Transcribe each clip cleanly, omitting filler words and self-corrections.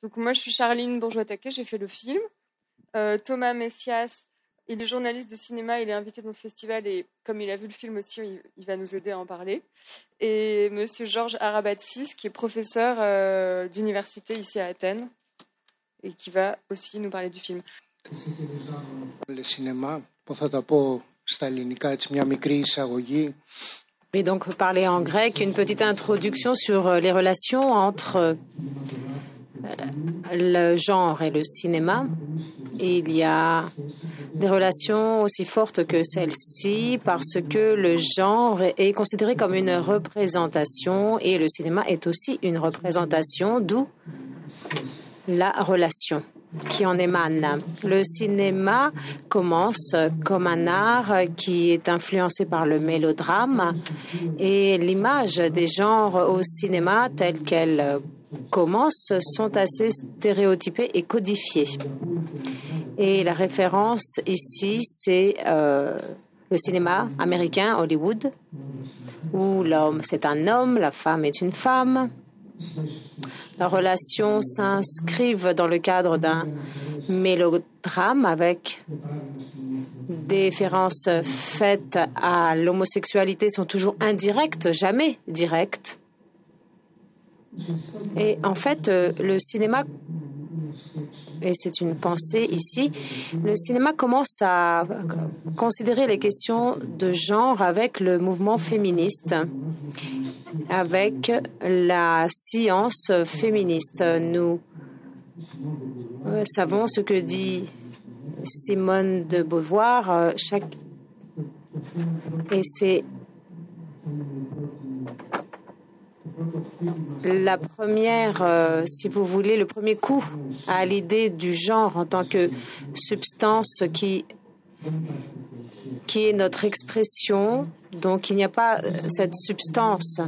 Donc moi, je suis Charline Bourgeois-Taquet, j'ai fait le film. Thomas Messias, il est journaliste de cinéma, il est invité dans ce festival et comme il a vu le film aussi, il va nous aider à en parler. Et monsieur Georges Arabatsis, qui est professeur d'université ici à Athènes et qui va aussi nous parler du film. Le cinéma, πώς θα τα πω στα ελληνικά, έτσι μια μικρή εισαγωγή. Et donc parler en grec, une petite introduction sur les relations entre le genre et le cinéma. Il y a des relations aussi fortes que celle-ci parce que le genre est considéré comme une représentation et le cinéma est aussi une représentation, d'où la relation qui en émane. Le cinéma commence comme un art qui est influencé par le mélodrame et l'image des genres au cinéma telle qu'elle commence sont assez stéréotypées et codifiées. Et la référence ici, c'est le cinéma américain, Hollywood, où l'homme c'est un homme, la femme est une femme. La relation s'inscrivent dans le cadre d'un mélodrame avec des références faites à l'homosexualité sont toujours indirectes, jamais directes. Et en fait, le cinéma, et c'est une pensée ici, le cinéma commence à considérer les questions de genre avec le mouvement féministe, avec la science féministe. Nous savons ce que dit Simone de Beauvoir, et c'est la première, si vous voulez, le premier coup à l'idée du genre en tant que substance qui est notre expression. Donc, il n'y a pas cette substance.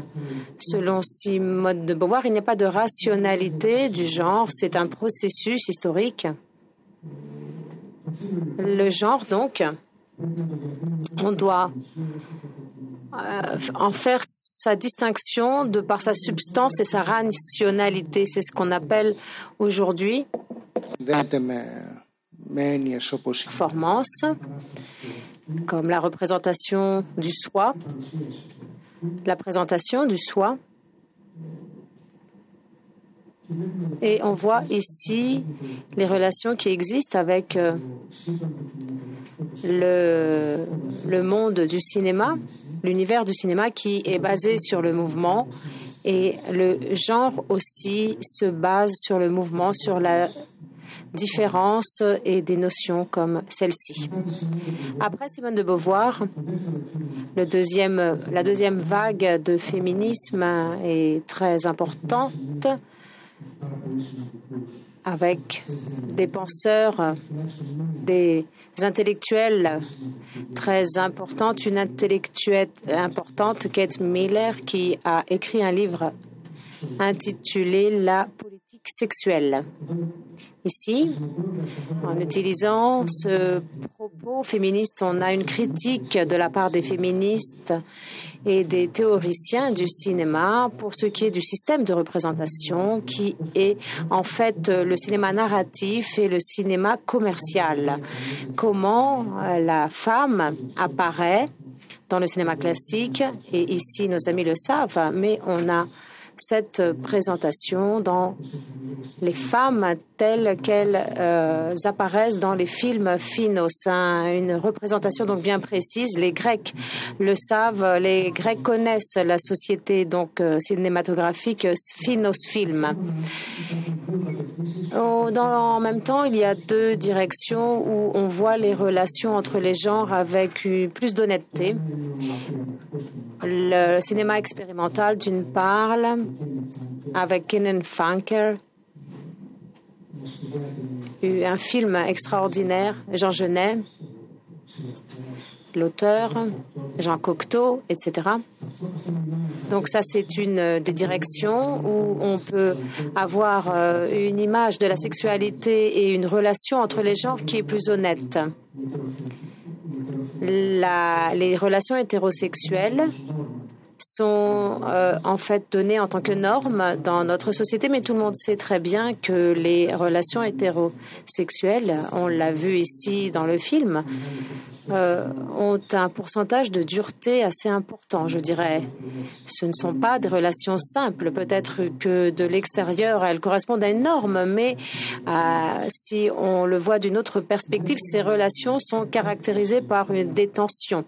Selon Simone de Beauvoir, il n'y a pas de rationalité du genre. C'est un processus historique. Le genre, donc, on doit en faire sa distinction de par sa substance et sa rationalité. C'est ce qu'on appelle aujourd'hui performance, comme la représentation du soi, la présentation du soi. Et on voit ici les relations qui existent avec le monde du cinéma, l'univers du cinéma qui est basé sur le mouvement et le genre aussi se base sur le mouvement, sur la différence et des notions comme celle-ci. Après Simone de Beauvoir, la deuxième vague de féminisme est très importante avec des penseurs, des intellectuels très importantes. Une intellectuelle importante, Kate Miller, qui a écrit un livre intitulé La politique sexuelle. Ici, en utilisant ce propos féministe, on a une critique de la part des féministes et des théoriciens du cinéma pour ce qui est du système de représentation qui est en fait le cinéma narratif et le cinéma commercial. Comment la femme apparaît dans le cinéma classique, et ici nos amis le savent, mais on a cette présentation dans les femmes telles qu'elles apparaissent dans les films Phinos, une représentation donc bien précise. Les Grecs le savent, les Grecs connaissent la société donc cinématographique Phinos Film. En même temps, il y a deux directions où on voit les relations entre les genres avec plus d'honnêteté. Le cinéma expérimental d'une part, avec Kenan Funker, un film extraordinaire, Jean Genet, l'auteur, Jean Cocteau, etc. Donc ça, c'est une des directions où on peut avoir une image de la sexualité et une relation entre les genres qui est plus honnête. Les relations hétérosexuelles sont en fait données en tant que normes dans notre société, mais tout le monde sait très bien que les relations hétérosexuelles, on l'a vu ici dans le film, ont un pourcentage de dureté assez important, je dirais. Ce ne sont pas des relations simples. Peut-être que de l'extérieur, elles correspondent à une norme, mais si on le voit d'une autre perspective, ces relations sont caractérisées par des tensions.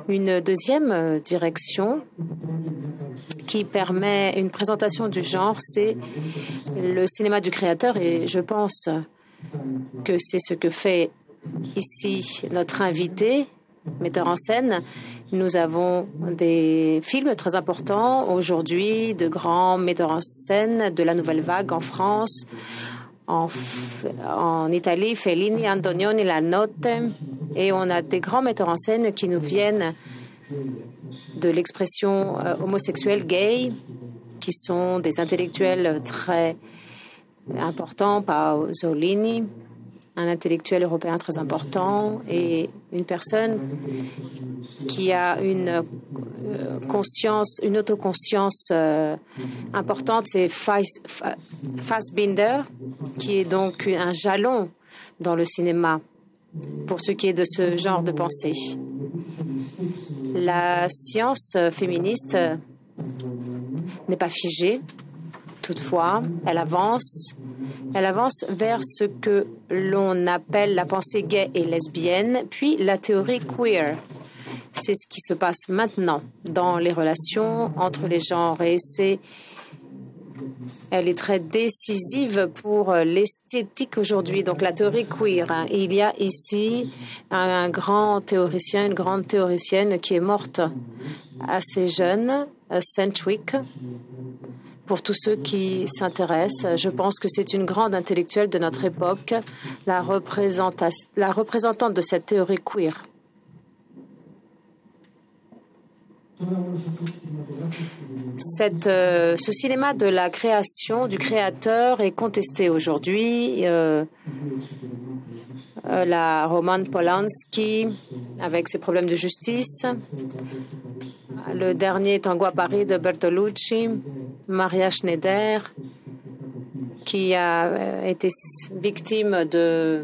Une deuxième direction qui permet une présentation du genre, c'est le cinéma du créateur, et je pense que c'est ce que fait ici notre invité, metteur en scène. Nous avons des films très importants aujourd'hui, de grands metteurs en scène de la nouvelle vague en France, en Italie, Fellini, Antonioni, La Notte, et on a des grands metteurs en scène qui nous viennent de l'expression homosexuelle, gay, qui sont des intellectuels très importants, Pasolini, un intellectuel européen très important, et une personne qui a une conscience, une autoconscience importante, c'est Fassbinder, qui est donc un jalon dans le cinéma pour ce qui est de ce genre de pensée. La science féministe n'est pas figée, toutefois, elle avance vers ce que l'on appelle la pensée gay et lesbienne, puis la théorie queer. C'est ce qui se passe maintenant dans les relations entre les genres, et elle est très décisive pour l'esthétique aujourd'hui. Donc la théorie queer, il y a ici un grand théoricien, une grande théoricienne qui est morte assez jeune, Centwick. Pour tous ceux qui s'intéressent, je pense que c'est une grande intellectuelle de notre époque, la représentante de cette théorie queer. Ce cinéma de la création, du créateur, est contesté aujourd'hui. La Roman Polanski, avec ses problèmes de justice. Le dernier Tango à Paris de Bertolucci. Maria Schneider, qui a été victime de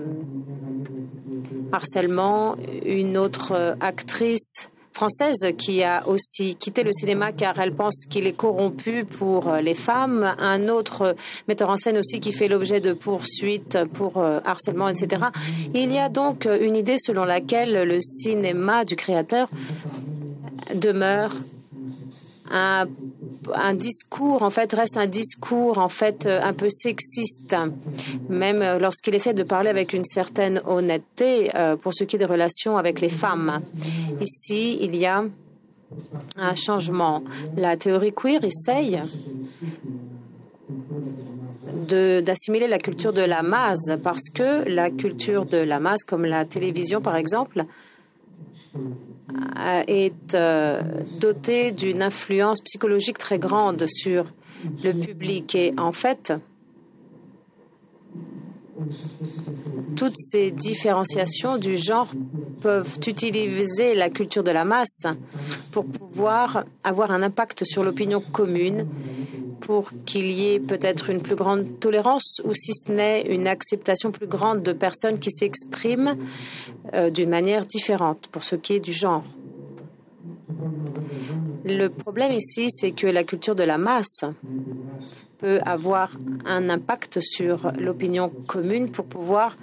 harcèlement. Une autre actrice française qui a aussi quitté le cinéma car elle pense qu'il est corrompu pour les femmes. Un autre metteur en scène aussi qui fait l'objet de poursuites pour harcèlement, etc. Il y a donc une idée selon laquelle le cinéma du créateur demeure un discours, en fait, reste un discours, en fait, un peu sexiste, même lorsqu'il essaie de parler avec une certaine honnêteté pour ce qui est des relations avec les femmes. Ici, il y a un changement. La théorie queer essaye d'assimiler la culture de la masse, parce que la culture de la masse, comme la télévision par exemple, est dotée d'une influence psychologique très grande sur le public. Et en fait, toutes ces différenciations du genre peuvent utiliser la culture de la masse pour pouvoir avoir un impact sur l'opinion commune, pour qu'il y ait peut-être une plus grande tolérance ou si ce n'est une acceptation plus grande de personnes qui s'expriment d'une manière différente pour ce qui est du genre. Le problème ici, c'est que la culture de la masse peut avoir un impact sur l'opinion commune pour pouvoir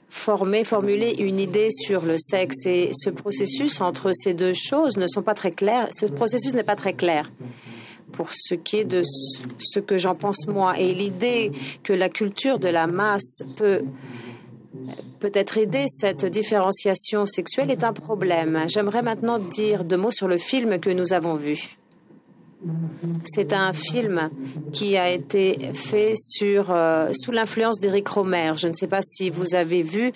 formuler une idée sur le sexe. Et ce processus entre ces deux choses ne sont pas très clairs. Ce processus n'est pas très clair pour ce qui est de ce que j'en pense moi. Et l'idée que la culture de la masse peut-être aider cette différenciation sexuelle est un problème. J'aimerais maintenant dire 2 mots sur le film que nous avons vu. C'est un film qui a été fait sous l'influence d'Éric Rohmer. Je ne sais pas si vous avez vu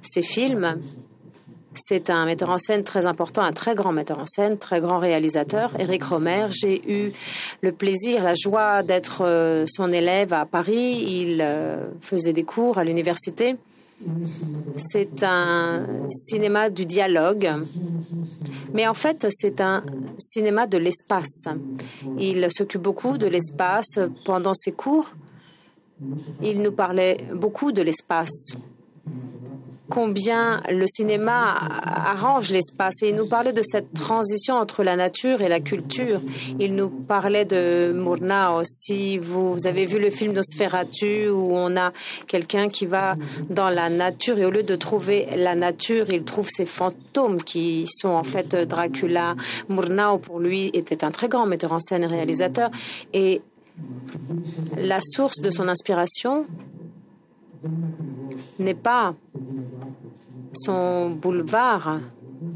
ces films. C'est un metteur en scène très important, un très grand metteur en scène, très grand réalisateur, Éric Rohmer. J'ai eu le plaisir, la joie d'être son élève à Paris. Il faisait des cours à l'université. C'est un cinéma du dialogue, mais en fait, c'est un cinéma de l'espace. Il s'occupe beaucoup de l'espace pendant ses cours. Il nous parlait beaucoup de l'espace. Combien le cinéma arrange l'espace. Et il nous parlait de cette transition entre la nature et la culture. Il nous parlait de Murnau. Si vous avez vu le film Nosferatu, où on a quelqu'un qui va dans la nature et au lieu de trouver la nature, il trouve ces fantômes qui sont en fait Dracula. Murnau, pour lui, était un très grand metteur en scène et réalisateur. Et la source de son inspiration n'est pas son boulevard,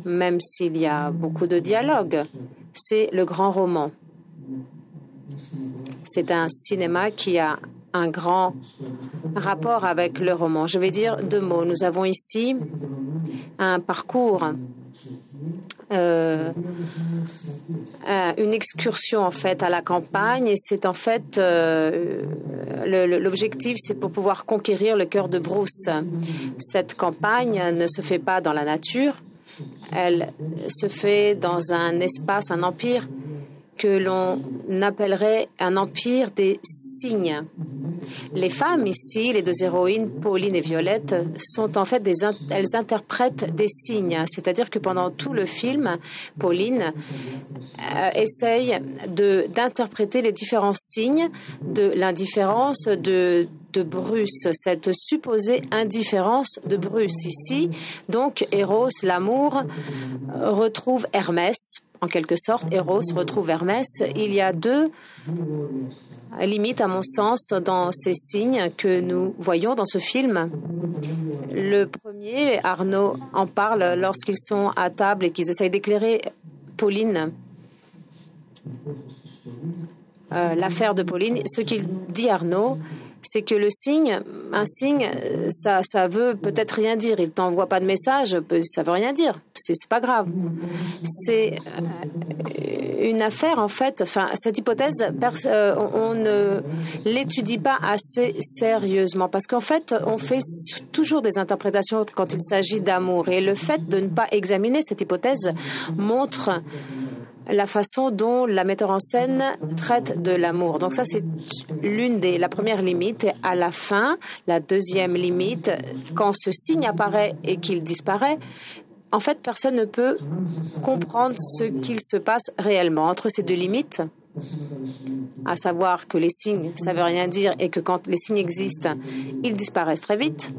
même s'il y a beaucoup de dialogues, c'est le grand roman. C'est un cinéma qui a un grand rapport avec le roman. Je vais dire deux mots. Nous avons ici un parcours, une excursion en fait à la campagne, et c'est en fait l'objectif, c'est pour pouvoir conquérir le cœur de Bruce. Cette campagne ne se fait pas dans la nature, elle se fait dans un espace, un empire que l'on appellerait un empire des signes. Les femmes ici, les deux héroïnes, Pauline et Violette, sont en fait elles interprètent des signes. C'est-à-dire que pendant tout le film, Pauline essaye d'interpréter les différents signes de l'indifférence de Bruce, cette supposée indifférence de Bruce. Ici, donc, Eros, l'amour, retrouve Hermès. En quelque sorte, Eros retrouve Hermès. Il y a deux limites, à mon sens, dans ces signes que nous voyons dans ce film. Le premier, Arnaud en parle lorsqu'ils sont à table et qu'ils essayent d'éclairer Pauline, l'affaire de Pauline. Ce qu'il dit, Arnaud, c'est que le signe, un signe, ça veut peut-être rien dire. Il t'envoie pas de message, ça veut rien dire. C'est pas grave. C'est une affaire, en fait. Enfin, cette hypothèse, on ne l'étudie pas assez sérieusement parce qu'en fait, on fait toujours des interprétations quand il s'agit d'amour. Et le fait de ne pas examiner cette hypothèse montre la façon dont la metteur en scène traite de l'amour. Donc ça, c'est la première limite. Et à la fin, la deuxième limite, quand ce signe apparaît et qu'il disparaît, en fait, personne ne peut comprendre ce qu'il se passe réellement. Entre ces deux limites, à savoir que les signes, ça ne veut rien dire et que quand les signes existent, ils disparaissent très vite,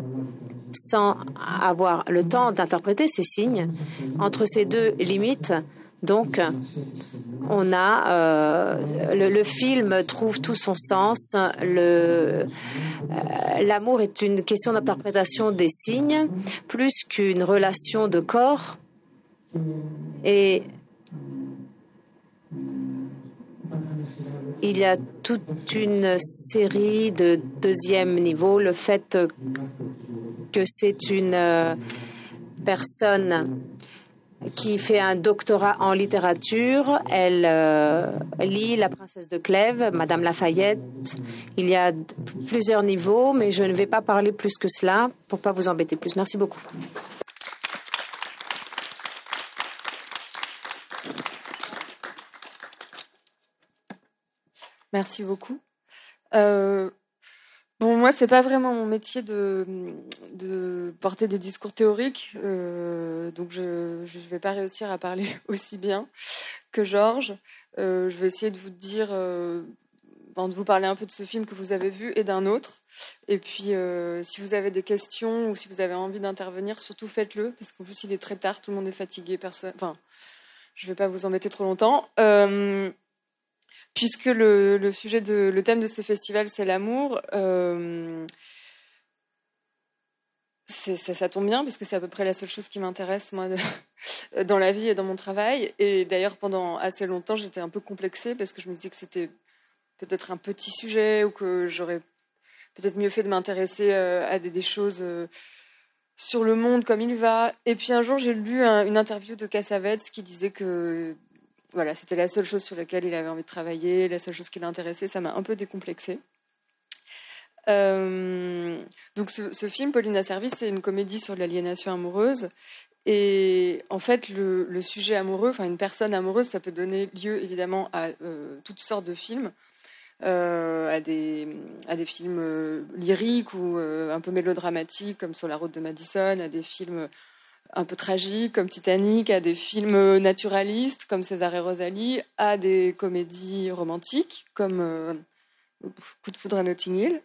sans avoir le temps d'interpréter ces signes. Entre ces deux limites, donc, on a le film trouve tout son sens. L'amour est une question d'interprétation des signes plus qu'une relation de corps. Et il y a toute une série de deuxième niveau. Le fait que c'est une personne qui fait un doctorat en littérature. Elle lit La princesse de Clèves, Madame Lafayette. Il y a plusieurs niveaux, mais je ne vais pas parler plus que cela pour ne pas vous embêter plus. Merci beaucoup. Merci beaucoup. Bon, moi, c'est pas vraiment mon métier de porter des discours théoriques, donc je vais pas réussir à parler aussi bien que Georges. Je vais essayer de vous dire, de vous parler un peu de ce film que vous avez vu et d'un autre. Et puis, si vous avez des questions ou si vous avez envie d'intervenir, surtout faites-le, parce qu'en plus, il est très tard, tout le monde est fatigué, Enfin, je vais pas vous embêter trop longtemps. Puisque le thème de ce festival, c'est l'amour, ça tombe bien, parce que c'est à peu près la seule chose qui m'intéresse, moi, dans la vie et dans mon travail. Et d'ailleurs, pendant assez longtemps, j'étais un peu complexée, parce que je me disais que c'était peut-être un petit sujet, ou que j'aurais peut-être mieux fait de m'intéresser à des choses sur le monde comme il va. Et puis un jour, j'ai lu une interview de Cassavetes qui disait que voilà, c'était la seule chose sur laquelle il avait envie de travailler, la seule chose qui l'intéressait. Ça m'a un peu décomplexée. Donc ce film, Pauline a servi, c'est une comédie sur l'aliénation amoureuse. Et en fait, le sujet amoureux, enfin une personne amoureuse, ça peut donner lieu évidemment à toutes sortes de films, à des films lyriques ou un peu mélodramatiques comme Sur la route de Madison, à des films un peu tragiques comme Titanic, à des films naturalistes comme César et Rosalie, à des comédies romantiques comme Coup de foudre à Notting Hill.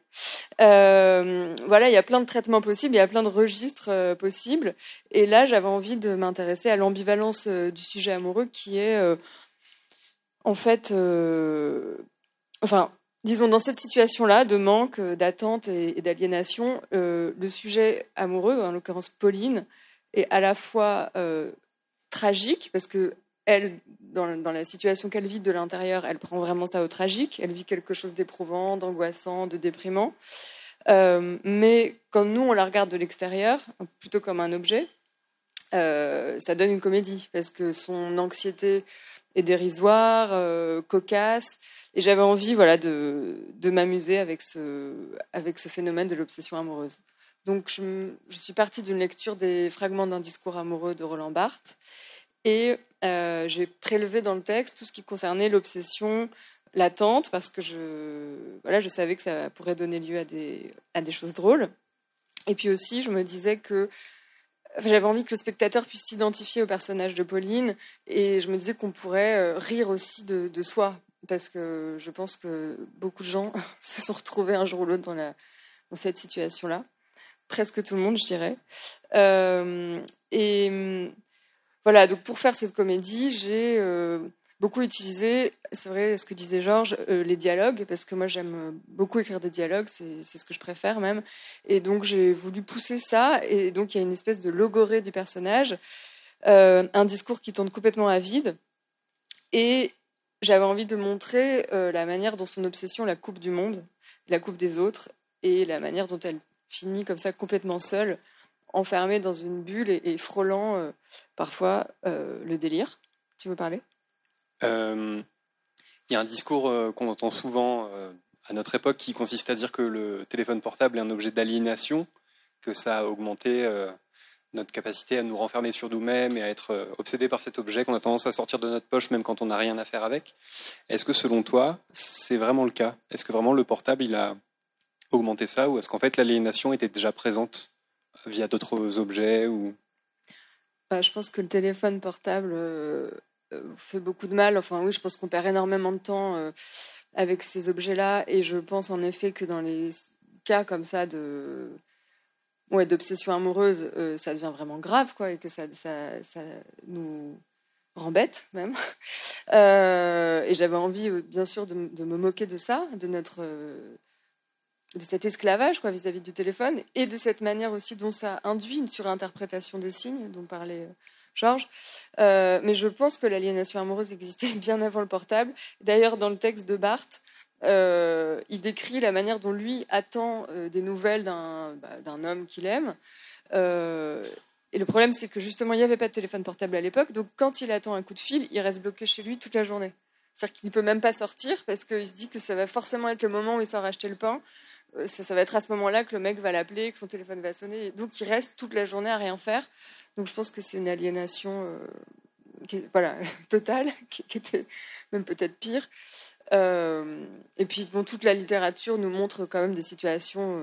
Voilà, il y a plein de traitements possibles, il y a plein de registres possibles. Et là, j'avais envie de m'intéresser à l'ambivalence du sujet amoureux qui est, en fait, enfin, disons, dans cette situation-là de manque, d'attente et d'aliénation, le sujet amoureux, en l'occurrence Pauline, est à la fois tragique, parce que elle, dans la situation qu'elle vit de l'intérieur, elle prend vraiment ça au tragique. Elle vit quelque chose d'éprouvant, d'angoissant, de déprimant. Mais quand nous, on la regarde de l'extérieur, plutôt comme un objet, ça donne une comédie, parce que son anxiété est dérisoire, cocasse. Et j'avais envie de m'amuser avec ce phénomène de l'obsession amoureuse. Donc je suis partie d'une lecture des fragments d'un discours amoureux de Roland Barthes. Et j'ai prélevé dans le texte tout ce qui concernait l'obsession latente, parce que je savais que ça pourrait donner lieu à des choses drôles. Et puis aussi, je me disais que j'avais envie que le spectateur puisse s'identifier au personnage de Pauline, et je me disais qu'on pourrait rire aussi de soi, parce que je pense que beaucoup de gens se sont retrouvés un jour ou l'autre dans cette situation-là. Presque tout le monde, je dirais. Voilà, donc pour faire cette comédie, j'ai beaucoup utilisé, c'est vrai ce que disait Georges, les dialogues, parce que moi j'aime beaucoup écrire des dialogues, c'est ce que je préfère même. Et donc j'ai voulu pousser ça, et donc il y a une espèce de logorée du personnage, un discours qui tourne complètement à vide, et j'avais envie de montrer la manière dont son obsession la coupe du monde, la coupe des autres, et la manière dont elle finit comme ça complètement seule, enfermée dans une bulle et frôlant parfois le délire. Tu veux parler ? Il y a un discours qu'on entend souvent à notre époque qui consiste à dire que le téléphone portable est un objet d'aliénation, que ça a augmenté notre capacité à nous renfermer sur nous-mêmes et à être obsédés par cet objet qu'on a tendance à sortir de notre poche même quand on n'a rien à faire avec. Est-ce que selon toi, c'est vraiment le cas ? Est-ce que vraiment le portable, il a augmenté ça, ou est-ce qu'en fait l'aliénation était déjà présente via d'autres objets ou... Je pense que le téléphone portable fait beaucoup de mal. Enfin oui, je pense qu'on perd énormément de temps avec ces objets-là, et je pense en effet que dans les cas comme ça d'obsession amoureuse, ça devient vraiment grave, quoi, et que ça nous rend bêtes même. Et j'avais envie, bien sûr, de me moquer de ça, de cet esclavage, quoi, vis-à-vis du téléphone, et de cette manière aussi dont ça induit une surinterprétation des signes dont parlait Georges. Mais je pense que l'aliénation amoureuse existait bien avant le portable. D'ailleurs, dans le texte de Barthes, il décrit la manière dont lui attend des nouvelles d'un homme qu'il aime. Et le problème, c'est que justement, il n'y avait pas de téléphone portable à l'époque, donc quand il attend un coup de fil, il reste bloqué chez lui toute la journée. C'est-à-dire qu'il ne peut même pas sortir, parce qu'il se dit que ça va forcément être le moment où il sort acheter le pain. Ça va être à ce moment-là que le mec va l'appeler, que son téléphone va sonner. Et donc, il reste toute la journée à rien faire. Donc, je pense que c'est une aliénation totale, qui était même peut-être pire. Et puis, toute la littérature nous montre quand même des situations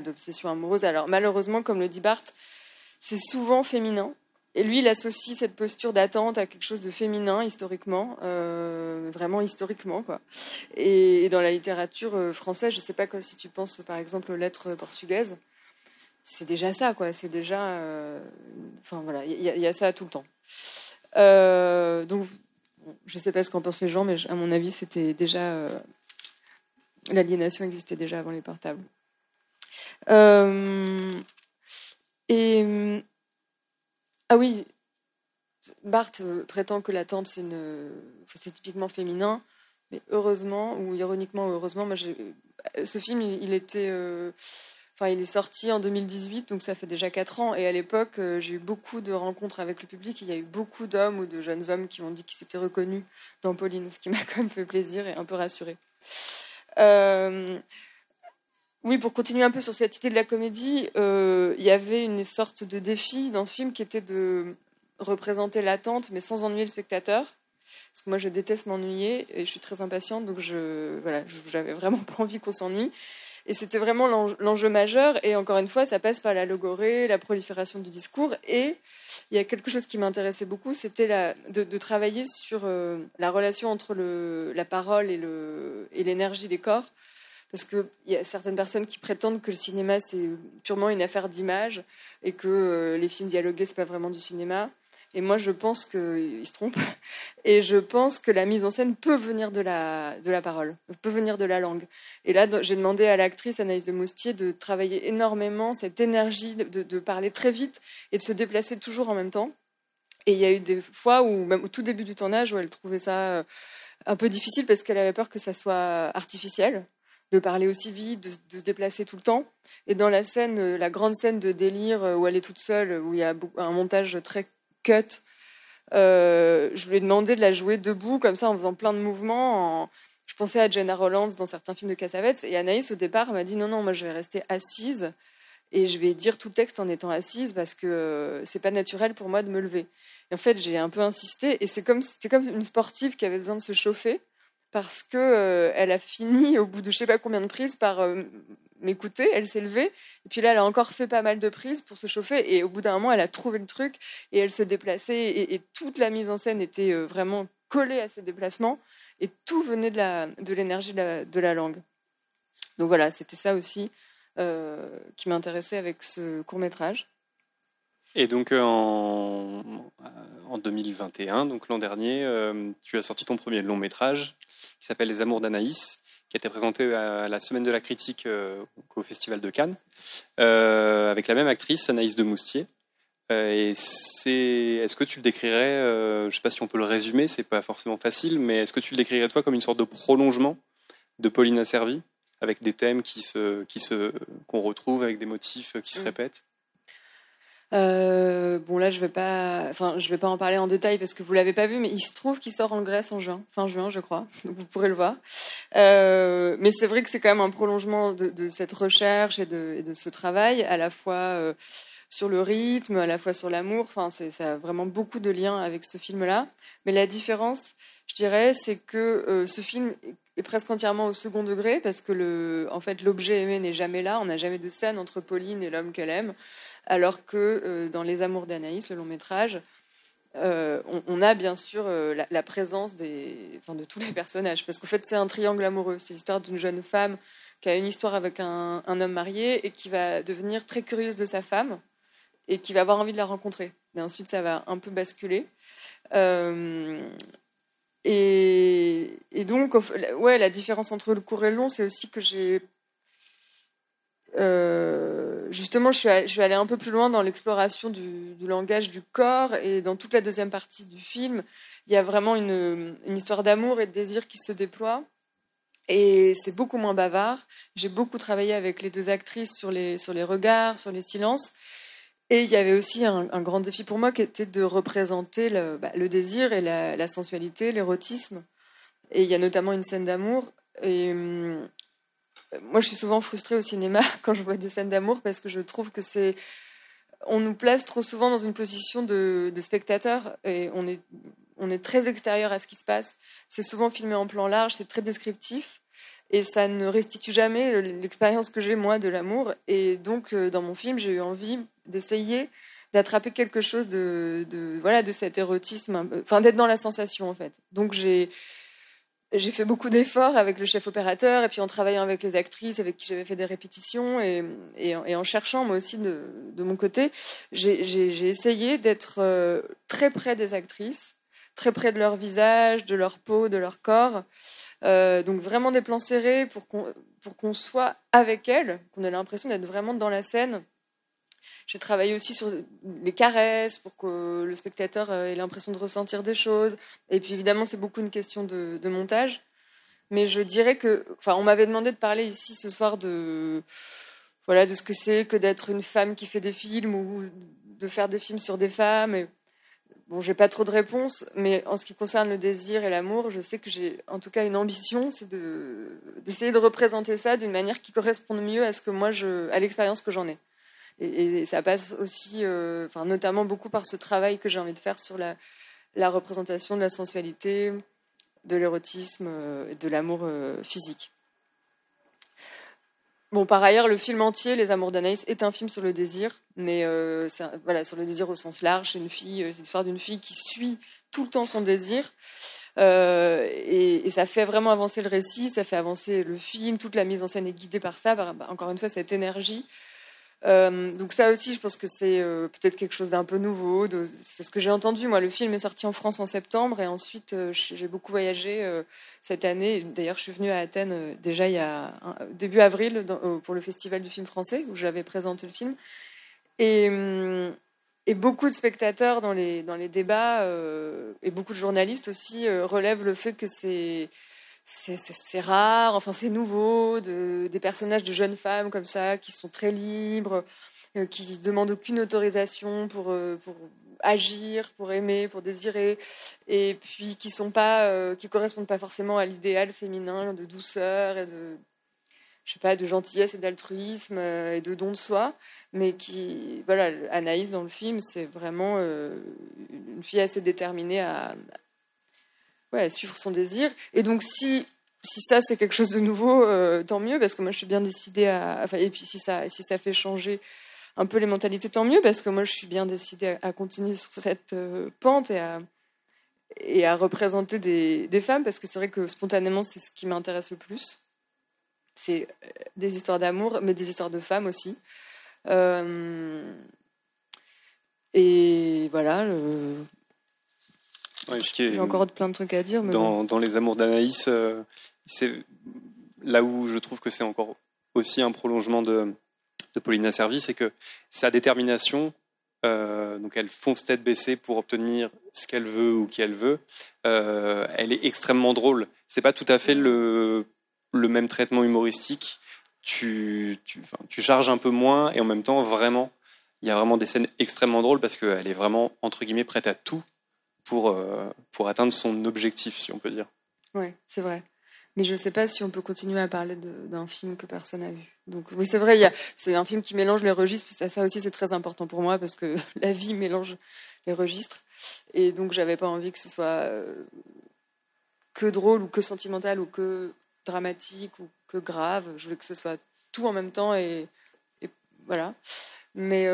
d'obsession amoureuse. Alors, malheureusement, comme le dit Barthes, c'est souvent féminin. Et lui, il associe cette posture d'attente à quelque chose de féminin, historiquement, vraiment historiquement, quoi. Et dans la littérature française, je ne sais pas si tu penses, par exemple, aux lettres portugaises, c'est déjà ça, quoi. C'est déjà... il y a ça tout le temps. Donc, je ne sais pas ce qu'en pensent les gens, mais à mon avis, c'était déjà... l'aliénation existait déjà avant les portables. Ah oui, Barthes prétend que l'attente, c'est typiquement féminin, mais heureusement, ou ironiquement ou heureusement, moi, ce film, il est sorti en 2018, donc ça fait déjà 4 ans, et à l'époque, j'ai eu beaucoup de rencontres avec le public, il y a eu beaucoup d'hommes ou de jeunes hommes qui m'ont dit qu'ils s'étaient reconnus dans Pauline, ce qui m'a quand même fait plaisir et un peu rassurée. Oui, pour continuer un peu sur cette idée de la comédie, il y avait une sorte de défi dans ce film qui était de représenter l'attente, mais sans ennuyer le spectateur. Parce que moi, je déteste m'ennuyer et je suis très impatiente, donc j'avais vraiment pas envie qu'on s'ennuie. Et c'était vraiment l'enjeu majeur. Et encore une fois, ça passe par la logorée, la prolifération du discours. Et il y a quelque chose qui m'intéressait beaucoup, c'était de travailler sur la relation entre la parole et l'énergie des corps. Parce qu'il y a certaines personnes qui prétendent que le cinéma, c'est purement une affaire d'image et que les films dialogués, c'est pas vraiment du cinéma. Et moi, je pense qu'ils se trompent. Et je pense que la mise en scène peut venir de la parole, peut venir de la langue. Et là, j'ai demandé à l'actrice Anaïs de Moustier de travailler énormément cette énergie de parler très vite et de se déplacer toujours en même temps. Et il y a eu des fois, même au tout début du tournage, où elle trouvait ça un peu difficile parce qu'elle avait peur que ça soit artificiel, de parler aussi vite, de se déplacer tout le temps. Et dans la scène, la grande scène de délire où elle est toute seule, où il y a un montage très cut, je lui ai demandé de la jouer debout, comme ça, en faisant plein de mouvements. Je pensais à Jenna Rollins dans certains films de Cassavetes, et Anaïs, au départ, m'a dit non, moi, je vais rester assise, et je vais dire tout le texte en étant assise, parce que c'est pas naturel pour moi de me lever. Et en fait, j'ai un peu insisté, et c'était comme une sportive qui avait besoin de se chauffer, parce que elle a fini, au bout de je sais pas combien de prises, par m'écouter, elle s'est levée, et puis là elle a encore fait pas mal de prises pour se chauffer, et au bout d'un moment elle a trouvé le truc, et elle se déplaçait, et toute la mise en scène était vraiment collée à ses déplacements, et tout venait de l'énergie de la langue. Donc voilà, c'était ça aussi qui m'intéressait avec ce court-métrage. Et donc en 2021, donc l'an dernier, tu as sorti ton premier long-métrage qui s'appelle Les Amours d'Anaïs, qui a été présenté à la Semaine de la Critique au Festival de Cannes, avec la même actrice, Anaïs de Moustier. Est-ce que tu le décrirais, je ne sais pas si on peut le résumer, c'est pas forcément facile, mais est-ce que tu le décrirais toi comme une sorte de prolongement de Pauline Asservie, avec des thèmes qu'on retrouve, avec des motifs qui se répètent? Bon là je vais pas en parler en détail parce que vous l'avez pas vu, mais il se trouve qu'il sort en Grèce en fin juin je crois, donc vous pourrez le voir. Mais c'est vrai que c'est quand même un prolongement de cette recherche et de ce travail, à la fois sur le rythme, à la fois sur l'amour. Enfin ça a vraiment beaucoup de liens avec ce film-là. Mais la différence, je dirais, c'est que ce film est presque entièrement au second degré parce que en fait l'objet aimé n'est jamais là. On n'a jamais de scène entre Pauline et l'homme qu'elle aime. Alors que dans Les Amours d'Anaïs, le long métrage, on a bien sûr la présence de tous les personnages. Parce qu'en fait, c'est un triangle amoureux. C'est l'histoire d'une jeune femme qui a une histoire avec un homme marié et qui va devenir très curieuse de sa femme et qui va avoir envie de la rencontrer. Et ensuite, ça va un peu basculer. Et donc, ouais, la différence entre le court et le long, c'est aussi que j'ai... justement, je suis allée un peu plus loin dans l'exploration du langage du corps, et dans toute la deuxième partie du film, il y a vraiment une histoire d'amour et de désir qui se déploie, et c'est beaucoup moins bavard. J'ai beaucoup travaillé avec les deux actrices sur les regards, sur les silences, et il y avait aussi un grand défi pour moi qui était de représenter le désir et la sensualité, l'érotisme, et il y a notamment une scène d'amour, et moi, je suis souvent frustrée au cinéma quand je vois des scènes d'amour parce que je trouve que on nous place trop souvent dans une position de spectateur et on est très extérieur à ce qui se passe. C'est souvent filmé en plan large, c'est très descriptif et ça ne restitue jamais l'expérience que j'ai moi de l'amour. Et donc, dans mon film, j'ai eu envie d'essayer d'attraper quelque chose de cet érotisme, enfin d'être dans la sensation en fait. Donc j'ai fait beaucoup d'efforts avec le chef opérateur et puis en travaillant avec les actrices avec qui j'avais fait des répétitions et en cherchant moi aussi de mon côté, j'ai essayé d'être très près des actrices, très près de leur visage, de leur peau, de leur corps. Donc vraiment des plans serrés pour qu'on soit avec elles, qu'on ait l'impression d'être vraiment dans la scène. J'ai travaillé aussi sur les caresses pour que le spectateur ait l'impression de ressentir des choses. Et puis évidemment, c'est beaucoup une question de montage. Mais je dirais on m'avait demandé de parler ici ce soir de ce que c'est que d'être une femme qui fait des films ou de faire des films sur des femmes. Et bon, j'ai pas trop de réponses, mais en ce qui concerne le désir et l'amour, je sais que j'ai en tout cas une ambition, c'est d'essayer de représenter ça d'une manière qui corresponde mieux à ce que moi, à l'expérience que j'en ai. Et ça passe aussi, notamment beaucoup par ce travail que j'ai envie de faire sur la représentation de la sensualité, de l'érotisme et de l'amour physique. Bon, par ailleurs, le film entier, Les Amours d'Anaïs, est un film sur le désir, mais sur le désir au sens large. C'est l'histoire d'une fille qui suit tout le temps son désir, et ça fait vraiment avancer le récit, ça fait avancer le film. Toute la mise en scène est guidée par ça, encore une fois, cette énergie. Donc ça aussi, je pense que c'est peut-être quelque chose d'un peu nouveau. C'est ce que j'ai entendu. Moi, le film est sorti en France en septembre et ensuite j'ai beaucoup voyagé cette année. D'ailleurs, je suis venue à Athènes déjà il y a début avril pour le Festival du film français où j'avais présenté le film. Et beaucoup de spectateurs dans les débats et beaucoup de journalistes aussi relèvent le fait que c'est rare, enfin c'est nouveau, des personnages de jeunes femmes comme ça, qui sont très libres, qui demandent aucune autorisation pour agir, pour aimer, pour désirer, et puis qui correspondent pas forcément à l'idéal féminin de douceur et de gentillesse et d'altruisme et de don de soi, mais Anaïs dans le film, c'est vraiment une fille assez déterminée à suivre son désir. Et donc si ça c'est quelque chose de nouveau, tant mieux, parce que moi je suis bien décidée et puis si ça fait changer un peu les mentalités, tant mieux, parce que moi je suis bien décidée à continuer sur cette pente et à représenter des femmes, parce que c'est vrai que spontanément c'est ce qui m'intéresse le plus. C'est des histoires d'amour, mais des histoires de femmes aussi. Et voilà. J'ai encore plein de trucs à dire. Mais dans Les Amours d'Anaïs, c'est là où je trouve que c'est encore aussi un prolongement de Paulina Servie, c'est que sa détermination, donc elle fonce tête baissée pour obtenir ce qu'elle veut ou qui elle veut, elle est extrêmement drôle. C'est pas tout à fait le même traitement humoristique. Tu charges un peu moins, et en même temps, vraiment, il y a vraiment des scènes extrêmement drôles parce qu'elle est vraiment, entre guillemets, prête à tout pour atteindre son objectif, si on peut dire. Oui, c'est vrai. Mais je ne sais pas si on peut continuer à parler d'un film que personne n'a vu. Donc oui, c'est vrai, c'est un film qui mélange les registres. Ça aussi, c'est très important pour moi parce que la vie mélange les registres. Et donc, j'avais pas envie que ce soit que drôle ou que sentimental ou que dramatique ou que grave. Je voulais que ce soit tout en même temps et voilà. Mais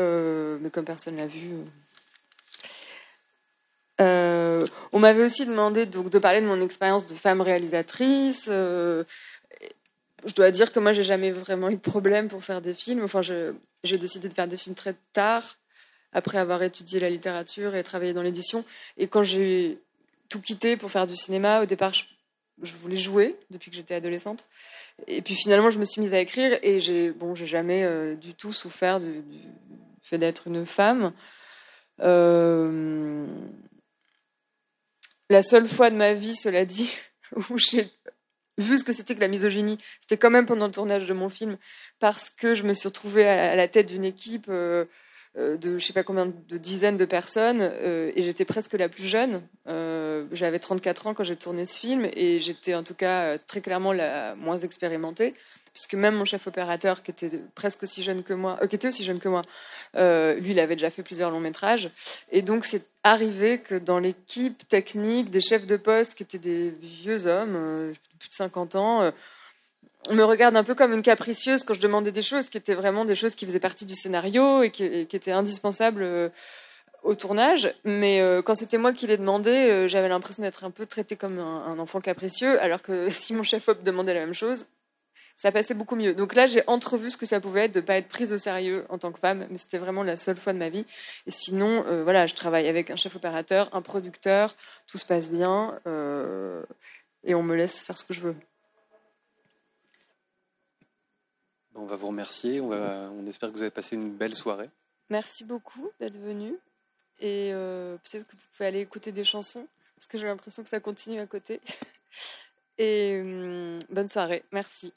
comme personne l'a vu... on m'avait aussi demandé de parler de mon expérience de femme réalisatrice. Je dois dire que moi, j'ai jamais vraiment eu de problème pour faire des films. Enfin, j'ai décidé de faire des films très tard, après avoir étudié la littérature et travaillé dans l'édition. Et quand j'ai tout quitté pour faire du cinéma, au départ, je voulais jouer depuis que j'étais adolescente. Et puis finalement, je me suis mise à écrire et j'ai jamais du tout souffert du fait d'être une femme. La seule fois de ma vie, cela dit, où j'ai vu ce que c'était que la misogynie, c'était quand même pendant le tournage de mon film, parce que je me suis retrouvée à la tête d'une équipe de je sais pas combien de dizaines de personnes, et j'étais presque la plus jeune. J'avais 34 ans quand j'ai tourné ce film, et j'étais en tout cas très clairement la moins expérimentée, puisque même mon chef opérateur, qui était presque aussi jeune que moi, lui, il avait déjà fait plusieurs longs métrages. Et donc, c'est arrivé que dans l'équipe technique, des chefs de poste qui étaient des vieux hommes, plus de 50 ans, on me regarde un peu comme une capricieuse quand je demandais des choses qui étaient vraiment des choses qui faisaient partie du scénario et qui étaient indispensables au tournage. Mais quand c'était moi qui les demandais, j'avais l'impression d'être un peu traitée comme un enfant capricieux, alors que si mon chef op demandait la même chose, ça passait beaucoup mieux. Donc là, j'ai entrevu ce que ça pouvait être de ne pas être prise au sérieux en tant que femme, mais c'était vraiment la seule fois de ma vie. Et sinon, je travaille avec un chef opérateur, un producteur, tout se passe bien, et on me laisse faire ce que je veux. On va vous remercier, on espère que vous avez passé une belle soirée. Merci beaucoup d'être venu, et peut-être que vous pouvez aller écouter des chansons, parce que j'ai l'impression que ça continue à côté. Et bonne soirée, merci.